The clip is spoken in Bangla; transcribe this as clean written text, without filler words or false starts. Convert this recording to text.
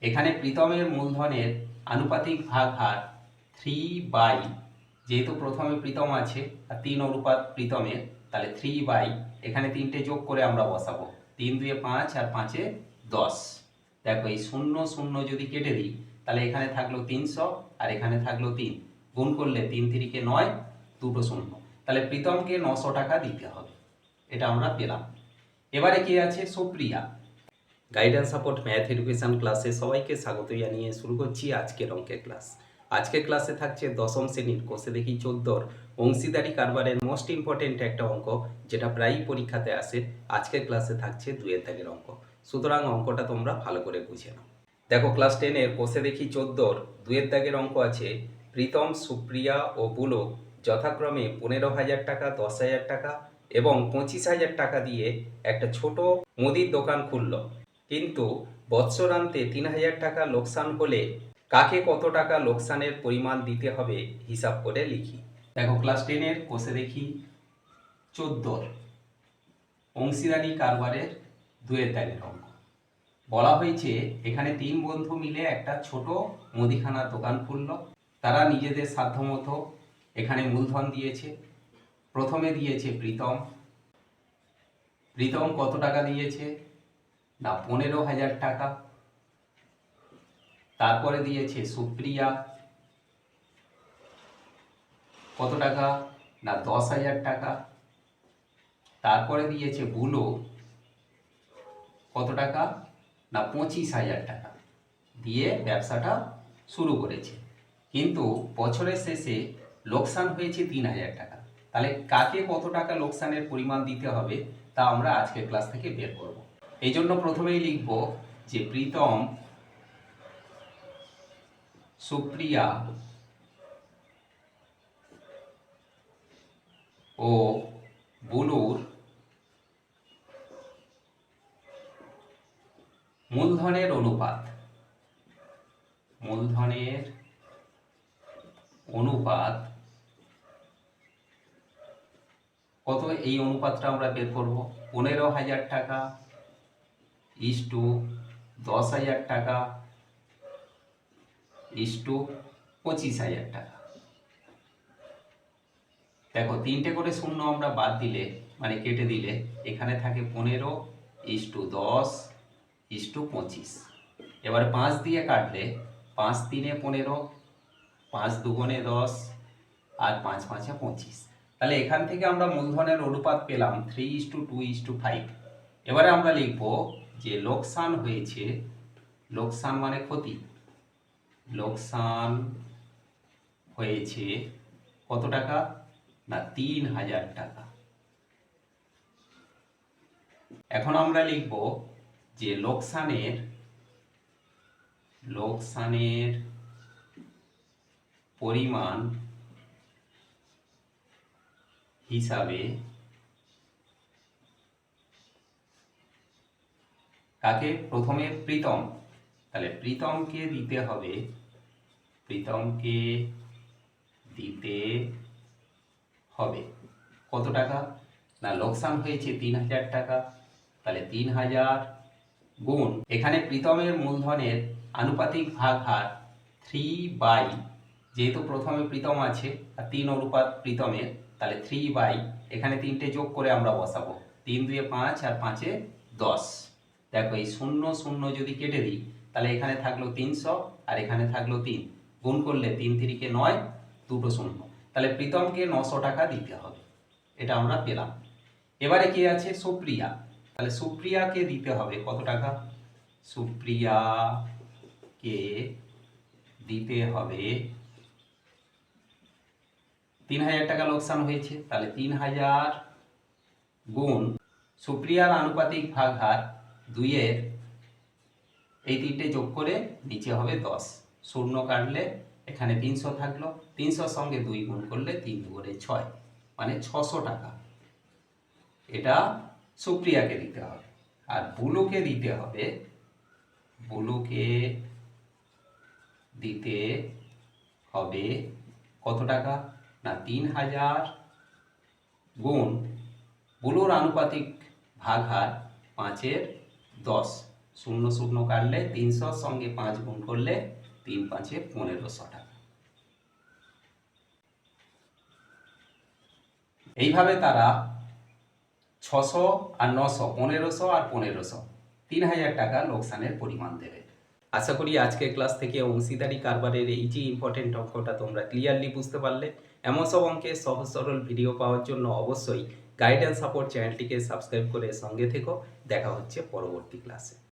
এখানে প্রীতমের মূলধনের আনুপাতিক ভাগ হার 3/, যেহেতু প্রথমে প্রীতম আছে আর 3 অনুপাত প্রীতমের, তাহলে 3/, এখানে 3টে যোগ করে আমরা বসাবো। 3 2 5 আর 5 10। দেখো এই 0 0 যদি কেটে দিই তাহলে এখানে থাকলো 300 আর এখানে থাকলো 3, গুণ করলে 3 3 কে 9, দুটো 0, তাহলে প্রীতমকে 900 টাকা দিতে হবে। এটা আমরা পেলাম। এবারে কি আছে? Supriya. Guidance support math education ক্লাসে সবাইকে স্বাগত জানিয়ে শুরু করছি আজকের অঙ্কের ক্লাস। আজকের ক্লাসে থাকছে দশম শ্রেণীর কোষে দেখি 14 অংশীদারি কারবারের মোস্ট ইম্পর্টেন্ট একটা অঙ্ক, যেটা প্রায়ই পরীক্ষাতে আসে। আজকের ক্লাসে থাকছে 2 দাগের অঙ্ক, সুতরাং অঙ্কটা তোমরা ভালো করে বুঝে নাও। দেখো ক্লাস 10-এর কোষে দেখি 14 2 দাগের অঙ্ক আছে। প্রীতম, সুপ্রিয়া ও বুলো যথাক্রমে 15,000 টাকা, 10,000 টাকা এবং 25,000 টাকা দিয়ে একটা ছোট মুদির দোকান খুলল, কিন্তু বৎসরান্তে 3,000 টাকা লোকসান হলে কাকে কত টাকা লোকসানের পরিমাণ দিতে হবে হিসাব করে লিখি। দেখো ক্লাস 10-এর কোষে দেখি 14 অংশীদারি কারবারের 2 দাগের অঙ্ক। বলা হয়েছে এখানে 3 বন্ধু মিলে একটা ছোট মুদিখানার দোকান খুলল। তারা নিজেদের সাধ্যমতো এখানে মূলধন দিয়েছে। প্রথমে দিয়েছে প্রীতম। প্রীতম কত টাকা দিয়েছে? না 15,000 টাকা। তারপরে দিয়েছে সুপ্রিয়া। কত টাকা? না 10,000 টাকা। তারপরে দিয়েছে বুলো। কত টাকা? না 25,000 টাকা দিয়ে ব্যবসাটা শুরু করেছে, কিন্তু বছরের শেষে লোকসান হয়েছে 3,000 টাকা। তাহলে কাকে কত টাকা লোকসানের পরিমাণ দিতে হবে তা আমরা আজকের ক্লাস থেকে বের করব। এই জন্য প্রথমেই লিখব যে প্রীতম, সুপ্রিয়া ও বুলুর মূলধনের অনুপাত কত? এই অনুপাতটা আমরা বের করব। 15,000 টাকা ইস্টু 10,000 টাকা ইস্টু 25,000 টাকা। দেখো 3টে করে শূন্য আমরা বাদ দিলে, মানে কেটে দিলে, এখানে থাকে 15 ইস্টু 10 ইস্টু 25। এবার 5 দিয়ে কাটলে 5 3 15, 5 2 10 আর 5 5 25। তাহলে এখান থেকে আমরা মূলধনের অনুপাত পেলাম 3:2:5। এবারে আমরা লিখব যে লোকসান হয়েছে, লোকসান মানে ক্ষতি, লোকসান হয়েছে কত টাকা? না 3,000 টাকা। এখন আমরা লিখব যে লোকসানের পরিমাণ হিসাবে কাকে? প্রথমে প্রীতম, তাহলে প্রীতমকে দিতে হবে কত টাকা? না লোকসান হয়েছে 3,000 টাকা, তাহলে 3,000 গুণ, এখানে প্রীতমের মূলধনের আনুপাতিক ভাগ হার 3/, যেহেতু প্রথমে প্রীতম আছে আর 3 অনুপাত প্রীতমের, তাহলে 3/, এখানে 3টে যোগ করে আমরা বসাবো। 3 2 5 আর 5 10। দেখো এই 0 0 যদি কেটে দিই তাহলে এখানে থাকলো 300 আর এখানে থাকলো 3, গুণ করলে 3 3 কে 9, দুটো 0, তাহলে প্রীতমকে 900 টাকা দিতে হবে। এটা আমরা পেলাম। এবারে কি আছে? সুপ্রিয়া। তাহলে সুপ্রিয়াকে দিতে হবে কত টাকা? সুপ্রিয়াকে দিতে হবে 3,000 টাকা লোকসান হয়েছে, তাহলে 3,000 গুণ সুপ্রিয়ার আনুপাতিক ভাগ হার 2-এর, এই 3টে যোগ করে নিচে হবে 10, শূন্য কাটলে এখানে 300 থাকলো, 300-র সঙ্গে 2 গুণ করলে 3 2 6, মানে 600 টাকা। এটা সুপ্রিয়াকে দিতে হবে। আর বুলুকে দিতে হবে কত টাকা? না 3,000 গুণ বুলুর আনুপাতিক ভাগ হার 5-এর 10, শূন্য শূন্য কাটলে 300 সঙ্গে 5 গুণ করলে 3 5 1500 টাকা। এইভাবে তারা 600 আর 900, 1500 আর 1500, 3000 টাকা লোকসানের পরিমাণ দেবে। আশা করি আজকের ক্লাস থেকে অংশীদারি কারবারের এই যে ইম্পর্টেন্ট অঙ্কটা তোমরা ক্লিয়ারলি বুঝতে পারলে। এমন সব অঙ্কের সহজ সরল ভিডিও পাওয়ার জন্য অবশ্যই গাইড অ্যান্ড সাপোর্ট চ্যানেলটিকে সাবস্ক্রাইব করে সঙ্গে থেকো। দেখা হচ্ছে পরবর্তী ক্লাসে।